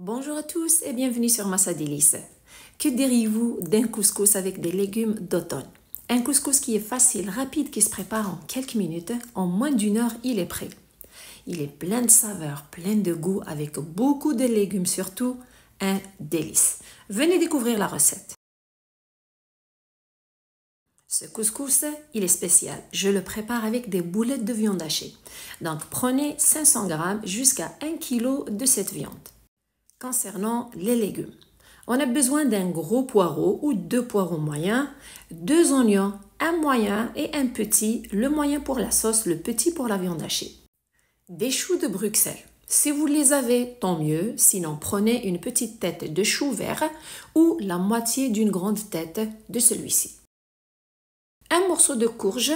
Bonjour à tous et bienvenue sur Massa Délices. Que diriez-vous d'un couscous avec des légumes d'automne? Un couscous qui est facile, rapide, qui se prépare en quelques minutes. En moins d'une heure, il est prêt. Il est plein de saveurs, plein de goût, avec beaucoup de légumes surtout. Un délice. Venez découvrir la recette. Ce couscous, il est spécial. Je le prépare avec des boulettes de viande hachée. Donc prenez 500 g jusqu'à 1 kg de cette viande. Concernant les légumes, on a besoin d'un gros poireau ou 2 poireaux moyens, 2 oignons, un moyen et un petit, le moyen pour la sauce, le petit pour la viande hachée. Des choux de Bruxelles. Si vous les avez, tant mieux, sinon prenez une petite tête de chou vert ou la moitié d'une grande tête de celui-ci. Un morceau de courge,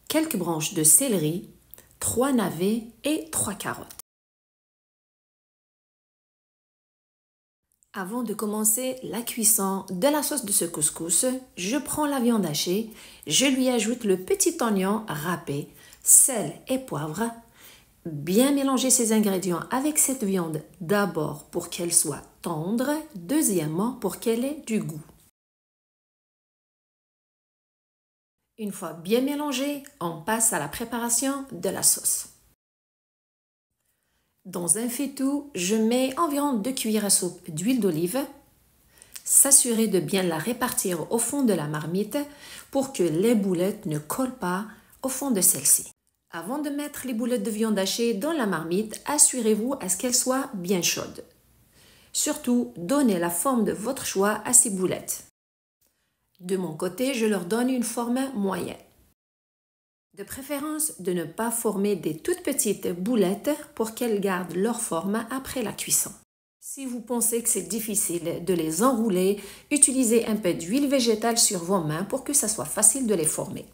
quelques branches de céleri, 3 navets et 3 carottes. Avant de commencer la cuisson de la sauce de ce couscous, je prends la viande hachée, je lui ajoute le petit oignon râpé, sel et poivre. Bien mélanger ces ingrédients avec cette viande d'abord pour qu'elle soit tendre, deuxièmement pour qu'elle ait du goût. Une fois bien mélangé, on passe à la préparation de la sauce. Dans un faitout, je mets environ 2 cuillères à soupe d'huile d'olive. S'assurer de bien la répartir au fond de la marmite pour que les boulettes ne collent pas au fond de celle-ci. Avant de mettre les boulettes de viande hachée dans la marmite, assurez-vous à ce qu'elles soient bien chaudes. Surtout, donnez la forme de votre choix à ces boulettes. De mon côté, je leur donne une forme moyenne. De préférence, de ne pas former des toutes petites boulettes pour qu'elles gardent leur forme après la cuisson. Si vous pensez que c'est difficile de les enrouler, utilisez un peu d'huile végétale sur vos mains pour que ça soit facile de les former.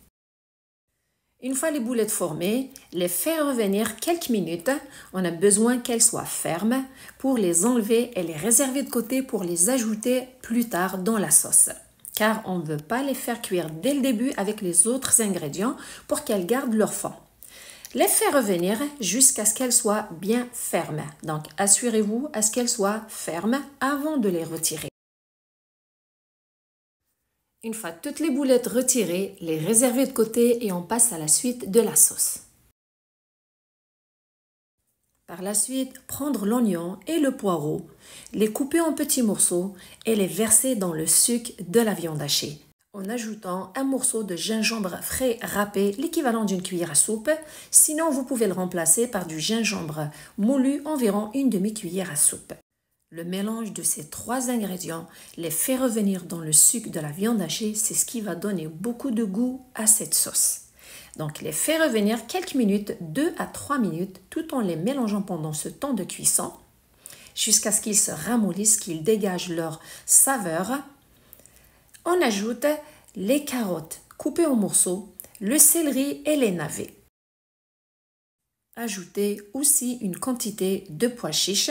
Une fois les boulettes formées, les faire revenir quelques minutes. On a besoin qu'elles soient fermes pour les enlever et les réserver de côté pour les ajouter plus tard dans la sauce. Car on ne veut pas les faire cuire dès le début avec les autres ingrédients pour qu'elles gardent leur forme. Les faire revenir jusqu'à ce qu'elles soient bien fermes. Donc, assurez-vous à ce qu'elles soient fermes avant de les retirer. Une fois toutes les boulettes retirées, les réserver de côté et on passe à la suite de la sauce. Par la suite, prendre l'oignon et le poireau, les couper en petits morceaux et les verser dans le suc de la viande hachée, en ajoutant un morceau de gingembre frais râpé, l'équivalent d'une cuillère à soupe. Sinon, vous pouvez le remplacer par du gingembre moulu, environ une demi-cuillère à soupe. Le mélange de ces 3 ingrédients les fait revenir dans le suc de la viande hachée, c'est ce qui va donner beaucoup de goût à cette sauce. Donc, les faire revenir quelques minutes, 2 à 3 minutes, tout en les mélangeant pendant ce temps de cuisson, jusqu'à ce qu'ils se ramollissent, qu'ils dégagent leur saveur. On ajoute les carottes coupées en morceaux, le céleri et les navets. Ajoutez aussi une quantité de pois chiches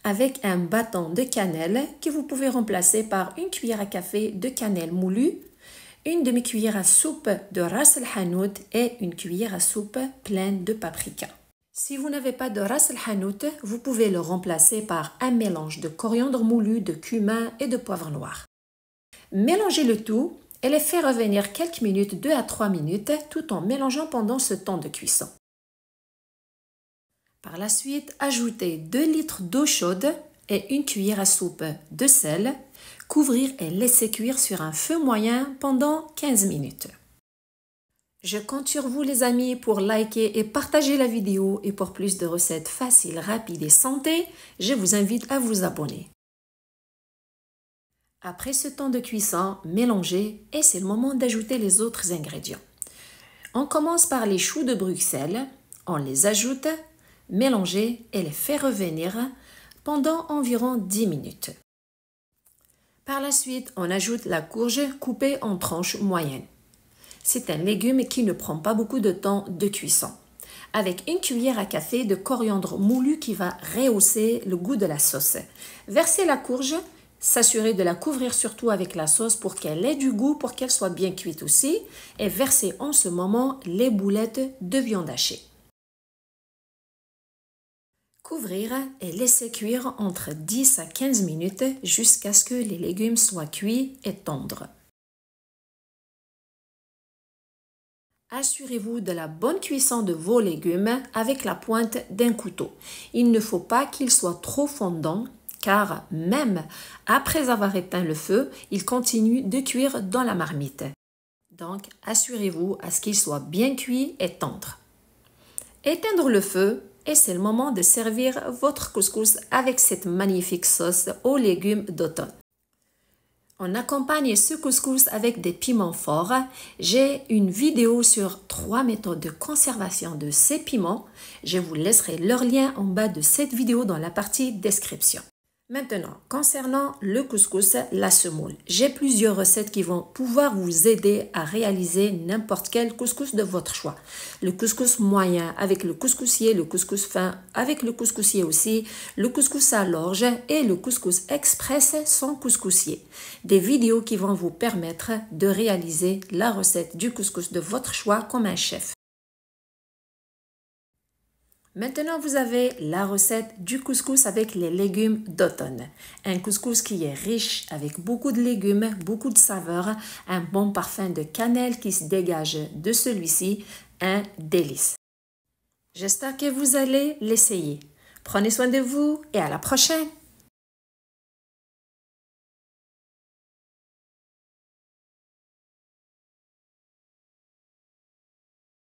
avec un bâton de cannelle que vous pouvez remplacer par une cuillère à café de cannelle moulue, une demi-cuillère à soupe de ras el hanout et une cuillère à soupe pleine de paprika. Si vous n'avez pas de ras el hanout, vous pouvez le remplacer par un mélange de coriandre moulu, de cumin et de poivre noir. Mélangez le tout et les faire revenir quelques minutes, 2 à 3 minutes, tout en mélangeant pendant ce temps de cuisson. Par la suite, ajoutez 2 litres d'eau chaude et une cuillère à soupe de sel. Couvrir et laisser cuire sur un feu moyen pendant 15 minutes. Je compte sur vous les amis pour liker et partager la vidéo et pour plus de recettes faciles, rapides et santé, je vous invite à vous abonner. Après ce temps de cuisson, mélangez et c'est le moment d'ajouter les autres ingrédients. On commence par les choux de Bruxelles, on les ajoute, mélangez et les fait revenir pendant environ 10 minutes. Par la suite, on ajoute la courge coupée en tranches moyennes. C'est un légume qui ne prend pas beaucoup de temps de cuisson. Avec une cuillère à café de coriandre moulu qui va rehausser le goût de la sauce. Versez la courge, s'assurer de la couvrir surtout avec la sauce pour qu'elle ait du goût, pour qu'elle soit bien cuite aussi. Et versez en ce moment les boulettes de viande hachée. Couvrir et laisser cuire entre 10 à 15 minutes jusqu'à ce que les légumes soient cuits et tendres. Assurez-vous de la bonne cuisson de vos légumes avec la pointe d'un couteau. Il ne faut pas qu'il soit trop fondant car même après avoir éteint le feu, il continue de cuire dans la marmite. Donc, assurez-vous à ce qu'il soit bien cuit et tendre. Éteindre le feu et c'est le moment de servir votre couscous avec cette magnifique sauce aux légumes d'automne. On accompagne ce couscous avec des piments forts. J'ai une vidéo sur 3 méthodes de conservation de ces piments. Je vous laisserai leur lien en bas de cette vidéo dans la partie description. Maintenant, concernant le couscous, la semoule, j'ai plusieurs recettes qui vont pouvoir vous aider à réaliser n'importe quel couscous de votre choix. Le couscous moyen avec le couscoussier, le couscous fin avec le couscoussier aussi, le couscous à l'orge et le couscous express sans couscoussier. Des vidéos qui vont vous permettre de réaliser la recette du couscous de votre choix comme un chef. Maintenant, vous avez la recette du couscous avec les légumes d'automne. Un couscous qui est riche avec beaucoup de légumes, beaucoup de saveurs, un bon parfum de cannelle qui se dégage de celui-ci, un délice. J'espère que vous allez l'essayer. Prenez soin de vous et à la prochaine!